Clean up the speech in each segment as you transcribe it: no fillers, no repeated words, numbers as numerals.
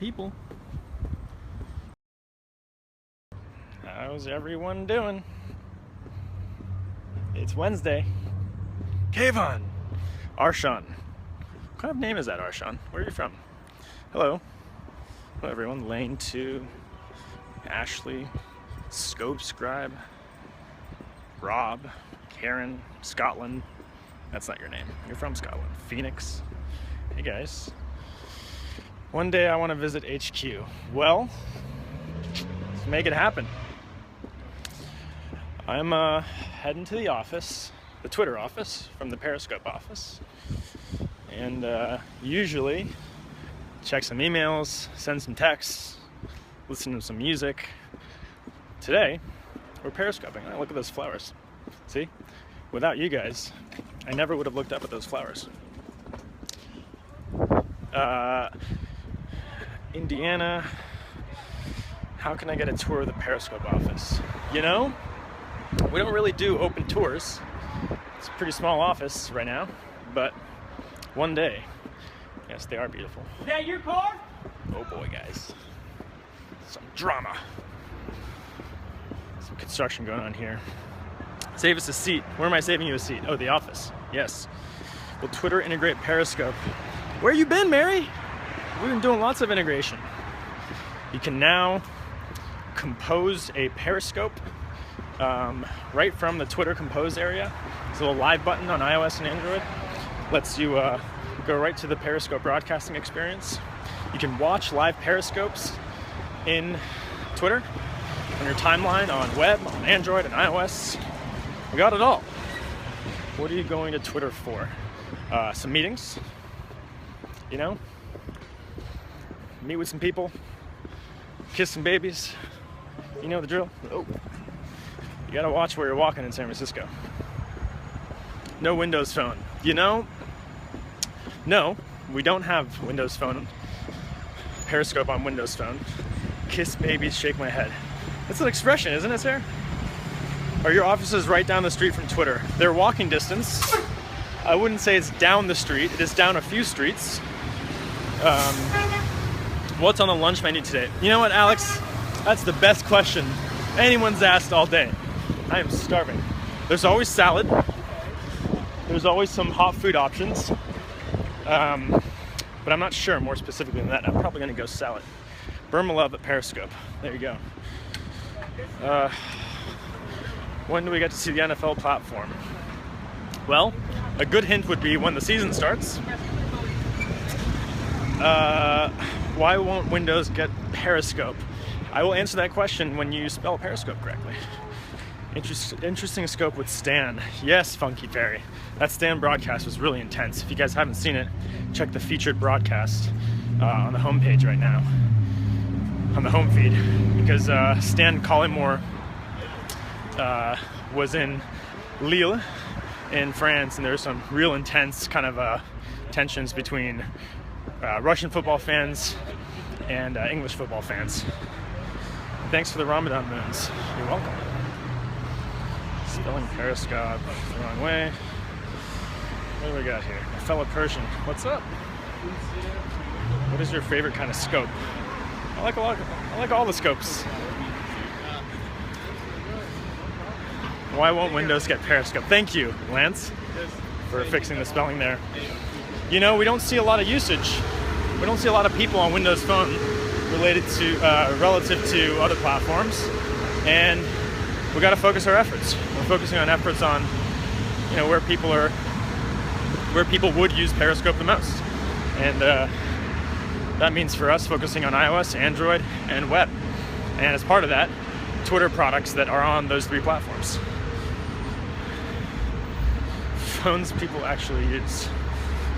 people. How's everyone doing? It's Wednesday. Kayvon! Arshan. What kind of name is that, Arshan? Where are you from? Hello. Hello, everyone. Lane 2, Ashley, Scope Scribe, Rob, Karen, Scotland. That's not your name. You're from Scotland. Phoenix. Hey, guys. One day I want to visit HQ. Well, let's make it happen. I'm heading to the office, the Twitter office, from the Periscope office. And usually check some emails, send some texts, listen to some music. Today, we're Periscoping. Oh, look at those flowers. See? Without you guys, I never would have looked up at those flowers. Indiana, how can I get a tour of the Periscope office? You know, we don't really do open tours. It's a pretty small office right now, but one day, yes, they are beautiful. Is that your car? Oh boy, guys. Some drama. Some construction going on here. Save us a seat. Where am I saving you a seat? Oh, the office. Yes. Will Twitter integrate Periscope? Where you been, Mary? We've been doing lots of integration. You can now compose a Periscope right from the Twitter Compose area. There's a little live button on iOS and Android. Lets you go right to the Periscope broadcasting experience. You can watch live Periscopes in Twitter, on your timeline, on web, on Android and iOS. We got it all. What are you going to Twitter for? Some meetings, you know? Meet with some people, kiss some babies. You know the drill. Oh. You gotta watch where you're walking in San Francisco. No Windows Phone. You know, no, we don't have Windows Phone. Periscope on Windows Phone. Kiss babies, shake my head. That's an expression, isn't it, Sarah? Are your offices right down the street from Twitter? They're walking distance. I wouldn't say it's down the street. It is down a few streets. What's on the lunch menu today? You know what, Alex? That's the best question anyone's asked all day. I am starving. There's always salad. There's always some hot food options. But I'm not sure more specifically than that. I'm probably gonna go salad. Burma Love at Periscope. There you go. When do we get to see the NFL platform? Well, a good hint would be when the season starts. Why won't Windows get Periscope? I will answer that question when you spell Periscope correctly. Interesting scope with Stan. Yes, Funky Fairy. That Stan broadcast was really intense. If you guys haven't seen it, check the featured broadcast on the homepage right now, on the home feed, because Stan Collymore was in Lille in France, and there were some real intense kind of tensions between Russian football fans and English football fans. Thanks for the Ramadan moons. You're welcome. Spelling Periscope the wrong way. What do we got here? A fellow Persian. What's up? What is your favorite kind of scope? I like all the scopes. Why won't Windows get Periscope? Thank you, Lance, for fixing the spelling there. You know, we don't see a lot of usage. We don't see a lot of people on Windows Phone related to relative to other platforms, and we got to focus our efforts. We're focusing on efforts on, you know, where people would use Periscope the most, and that means for us focusing on iOS, Android, and web, and as part of that, Twitter products that are on those three platforms. Phones people actually use.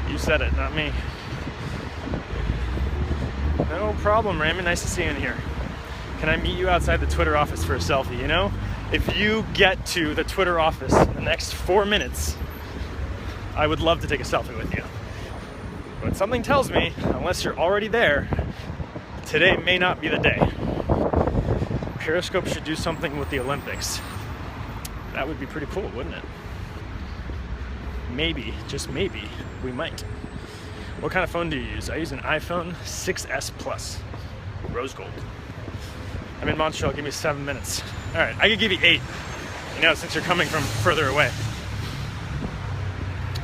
You said it, not me. No problem, Raymond. Nice to see you in here. Can I meet you outside the Twitter office for a selfie? You know, if you get to the Twitter office in the next 4 minutes, I would love to take a selfie with you. But something tells me, unless you're already there, today may not be the day. Periscope should do something with the Olympics. That would be pretty cool, wouldn't it? Maybe, just maybe, we might. What kind of phone do you use? I use an iPhone 6S Plus. Rose gold. I'm in Montreal, give me 7 minutes. All right, I could give you 8, since you're coming from further away.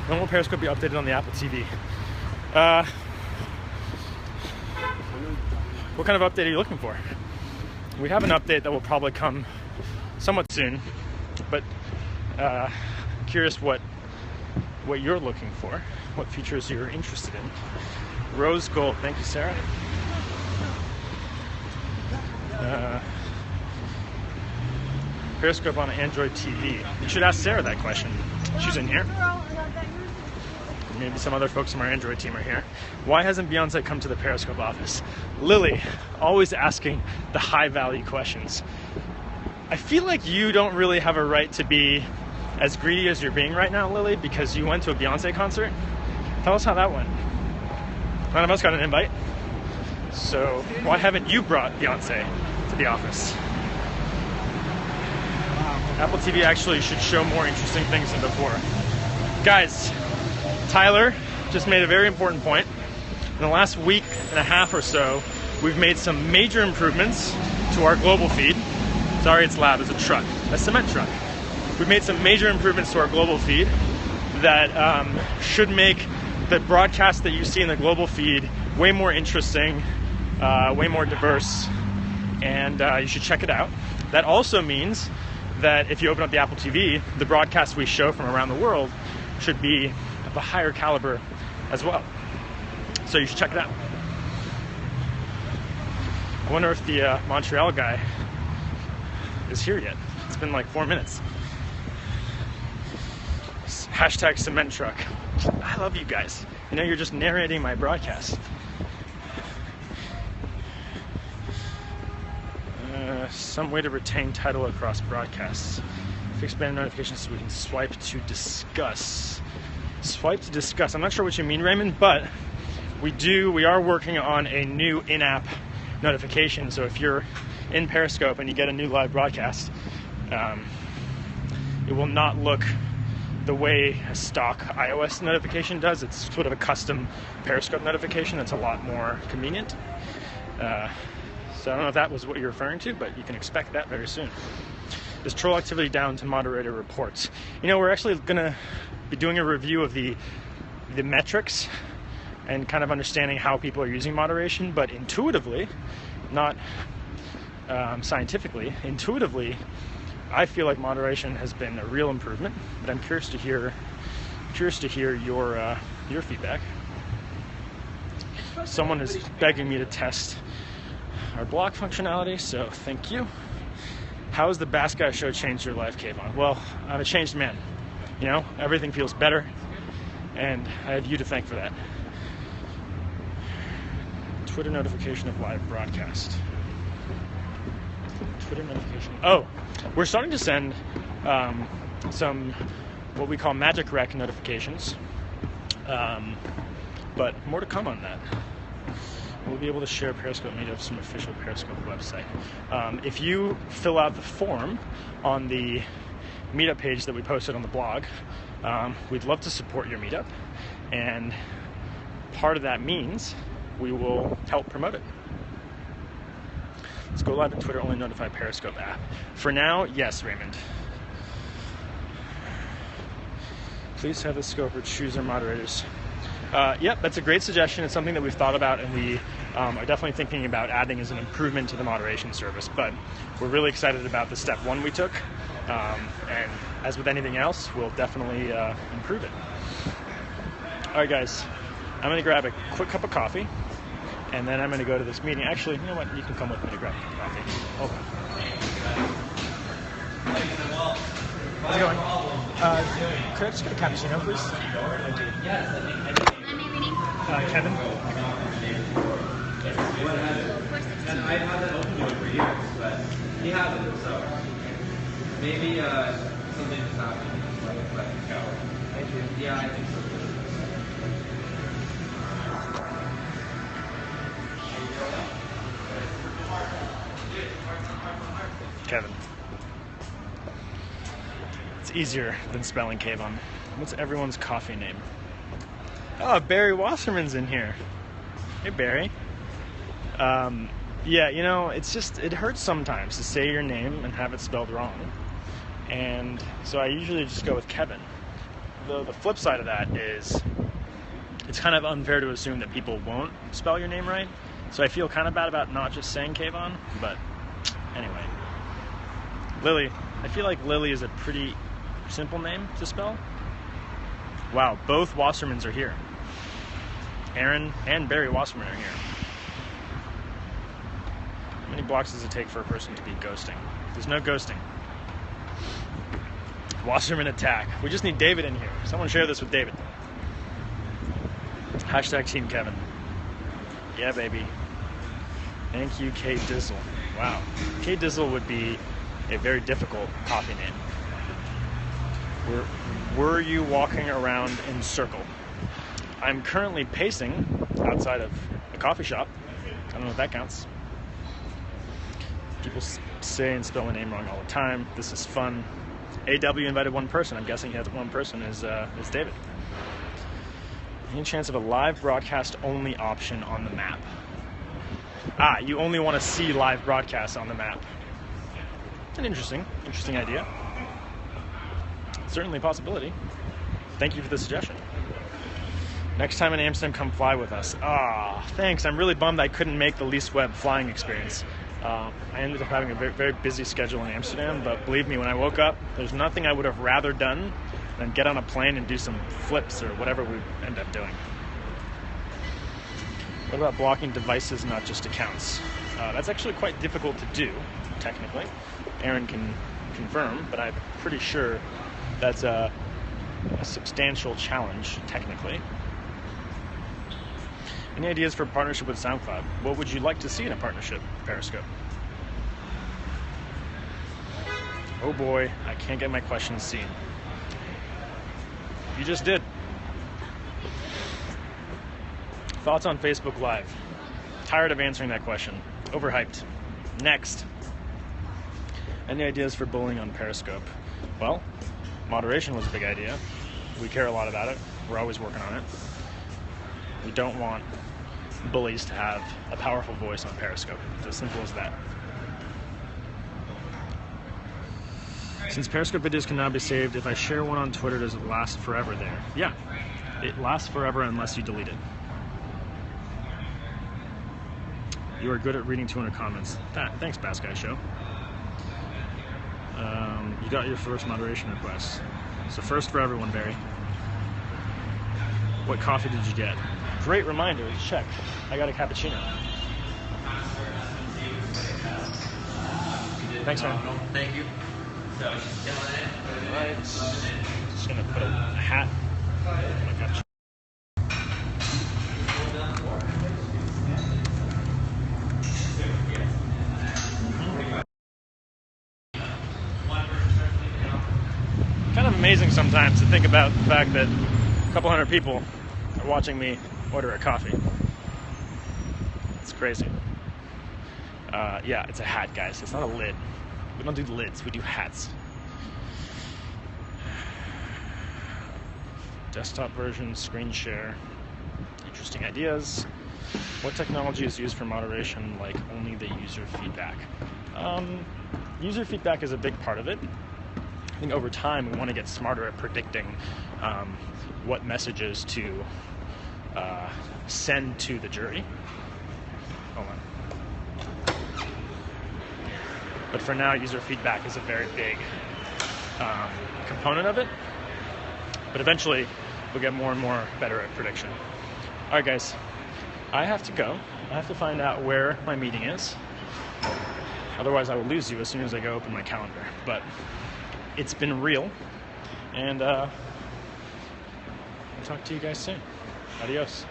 When will Periscope be updated on the Apple TV? What kind of update are you looking for? We have an update that will probably come somewhat soon, but curious what you're looking for, what features you're interested in. Rose gold, thank you, Sarah. Periscope on Android TV. You should ask Sarah that question. She's in here. Maybe some other folks from our Android team are here. Why hasn't Beyonce come to the Periscope office? Lily, always asking the high-value questions. I feel like you don't really have a right to be as greedy as you're being right now, Lily, because you went to a Beyonce concert. Tell us how that went. None of us got an invite. So why haven't you brought Beyonce to the office? Apple TV actually should show more interesting things than before. Guys, Tyler just made a very important point. In the last week and a half or so, we've made some major improvements to our global feed. Sorry, it's loud, it's a truck, a cement truck. We've made some major improvements to our global feed that should make the broadcast that you see in the global feed way more interesting, way more diverse, and you should check it out. That also means that if you open up the Apple TV, the broadcasts we show from around the world should be of a higher caliber as well. So you should check it out. I wonder if the Montreal guy is here yet. It's been like 4 minutes. Hashtag cement truck. I love you guys. You're just narrating my broadcast. Some way to retain title across broadcasts. Fix banner notifications so we can swipe to discuss. Swipe to discuss. I'm not sure what you mean, Raymond, but we are working on a new in-app notification. So if you're in Periscope and you get a new live broadcast, it will not look the way a stock iOS notification does. It's sort of a custom Periscope notification that's a lot more convenient. So I don't know if that was what you're referring to, but you can expect that very soon. Is troll activity down to moderator reports? We're actually going to be doing a review of the metrics and kind of understanding how people are using moderation, but intuitively, not scientifically, intuitively, I feel like moderation has been a real improvement, but I'm curious to hear your feedback. Someone is begging me to test our block functionality, so thank you. How has the Bass Guy Show changed your life, Kayvon? Well, I'm a changed man. Everything feels better, and I have you to thank for that. Twitter notification of live broadcast. Twitter notification. Oh, we're starting to send some what we call magic rec notifications, but more to come on that. We'll be able to share Periscope meetups from official Periscope website. If you fill out the form on the meetup page that we posted on the blog, we'd love to support your meetup, and part of that means we will help promote it. Let's go live at Twitter only notify Periscope app. For now, yes, Raymond. Please have the scoper choose their moderators. Yep, that's a great suggestion. It's something that we've thought about, and we are definitely thinking about adding as an improvement to the moderation service. But we're really excited about the step one we took, and as with anything else, we'll definitely improve it. All right, guys, I'm going to grab a quick cup of coffee, and then I'm going to go to this meeting. Actually, you know what? You can come with me to grab a cup of coffee. Hold on. How's it going? Could I just get a cappuccino, please? Thank you. Kevin. And I've had that open to him for years, but he hasn't, so maybe something has happened. Let it go. Thank you. Yeah, I think so. Kevin. It's easier than spelling Kayvon. What's everyone's coffee name? Oh, Barry Wasserman's in here. Hey, Barry. Yeah, you know, it's just, it hurts sometimes to say your name and have it spelled wrong. And so I usually just go with Kevin. Though the flip side of that is it's kind of unfair to assume that people won't spell your name right. So I feel kind of bad about not just saying Kayvon, but anyway. Lily. I feel like Lily is a pretty simple name to spell. Wow, both Wassermans are here. Aaron and Barry Wasserman are here. How many blocks does it take for a person to be ghosting? There's no ghosting. Wasserman attack. We just need David in here. Someone share this with David. Hashtag Team Kevin. Yeah, baby. Thank you, K Dizzle. Wow. K Dizzle would be a very difficult coffee name. Were you walking around in circle? I'm currently pacing outside of a coffee shop. I don't know if that counts. People say and spell my name wrong all the time. This is fun. AW invited one person. I'm guessing he has one person is David. Any chance of a live broadcast only option on the map? Ah, you only want to see live broadcasts on the map. An interesting idea. Certainly a possibility. Thank you for the suggestion. Next time in Amsterdam, come fly with us. Ah, thanks. I'm really bummed I couldn't make the Least Web flying experience. I ended up having a very, very busy schedule in Amsterdam, but believe me, when I woke up, there's nothing I would have rather done than get on a plane and do some flips or whatever we end up doing. What about blocking devices, not just accounts? That's actually quite difficult to do, technically. Aaron can confirm, but I'm pretty sure that's a substantial challenge, technically. Any ideas for partnership with SoundCloud? What would you like to see in a partnership, Periscope? Oh boy, I can't get my questions seen. You just did. Thoughts on Facebook Live? Tired of answering that question. Overhyped. Next. Any ideas for bullying on Periscope? Well, moderation was a big idea. We care a lot about it. We're always working on it. We don't want bullies to have a powerful voice on Periscope. It's as simple as that. Since Periscope videos can now be saved, if I share one on Twitter, does it last forever there? Yeah, it lasts forever unless you delete it. You are good at reading 200 comments. Thanks, Bass Guy Show. You got your first moderation request. So first for everyone, Barry. What coffee did you get? Great reminder, check. I got a cappuccino. Thanks, man. Thank you. So she's killing it. Right. Just gonna put a hat on my cappuccino. Kind of amazing sometimes to think about the fact that a couple hundred people are watching me order a coffee. It's crazy. Yeah, it's a hat, guys. It's not a lid. We don't do lids, we do hats. Desktop version, screen share. Interesting ideas. What technology is used for moderation, like only the user feedback? User feedback is a big part of it. I think over time we want to get smarter at predicting what messages to send to the jury. Hold on. But for now, user feedback is a very big component of it. But eventually, we'll get more and more better at prediction. All right, guys. I have to go. I have to find out where my meeting is. Otherwise, I will lose you as soon as I go open my calendar. But it's been real. And I'll talk to you guys soon. Adios.